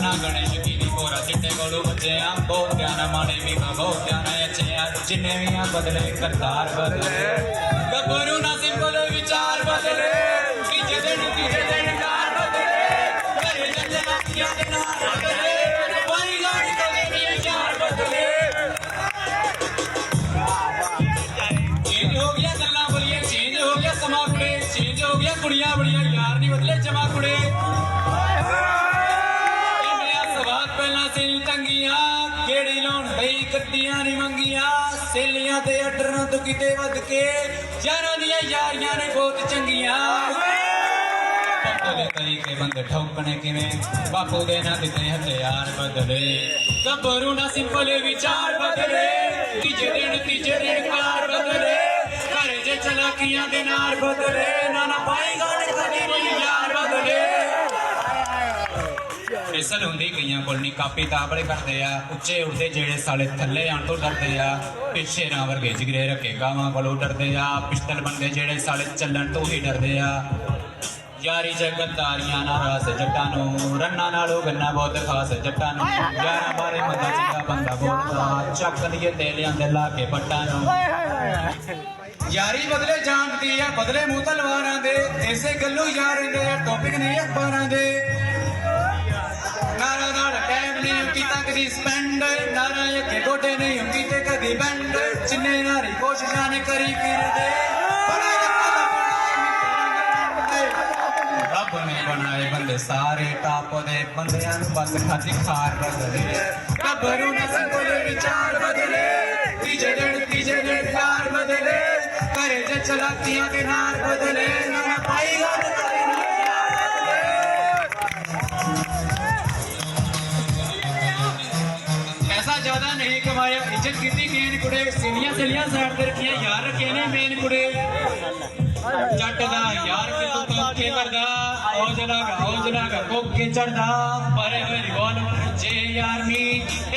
ना गणेश की नी कोरा चिट्टे कोलू बच्चे बहुत ध्यान माने भी बहुत ध्यान अच्छे जिन्हें भी बदले करतार बदले गबरू ना सिंपल विचार बदले तीजे दिन कार बदले करे जंजना किया देना बदले भाई गाड़ी को देनी विचार बदले चेंज हो गया गल्ला बोलिए चेंज हो गया समा कुड़े चेंज हो गया कुड़ियां बड़ियां यार नहीं बदले जमा कुड़े केड़ी लाउन बई कट्टियां नहीं मंगियां सेलियां ते अडरना तो किते वध के यारां दियां यारियां ने बहुत चंगियां बदले तरीके बंद ठोकने किवें बापू दे ना दिते हथियार बदले गबरू ना सिंपल विचार बदले तीजे दिन कार बदले घर जे चलाकियां दे नार बदले ना पाई गाने कदी नहीं यार बदले फिसल होंदी कईयां कोल नी कापी ताबड़े करते उच्चे उठते जेड़े साले थले आन तो डरते पिछे ना वर्गे जिगरे रखे गावां कोलों डरते पिस्तल बनते जेड़े साले चलन तो ही डरते यारी जगत तारियां ना रास जट्टां नूं रन्ना नालों गन्ना बहुत खास जट्टां नूं यारां बारे मंदा चंगा बंदा बोलदा चक दिए तेलियां दे लाके पट्टां नूं यारी बदले जानती है बदले मुंह तलवारां दे ऐसे गल्लों यार दे टॉपिक नहीं अखबारां दे नारा नारा टाइम नहीं कीता कदी स्पेंड नारा यके गोडे नहीं कीते कदी बैंड जिन्ने नारी कोशिशां ने करी फिर दे रब ने बनाए बंदे सारे टाप दे बंदियां नूं बस खाती खार बदले गबरू ना सिंपल विचार बदले तीजे दिन कार बदले करे जे चलाकियां के नार बदले ना पाई गाल ज्यादा नहीं कमाया इज्जत की गेन कुड़े सीनिया सलियां साइड ते रखियां यार रखे ने मेन कुड़े जट दा यार कितों कोके करदा औजला का कोके चढ़दा परे होए रिवॉल्वर जे यार मी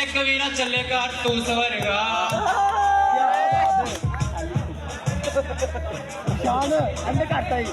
एक भी ना चलेगा तू सवरगा शान अंडे काटता ही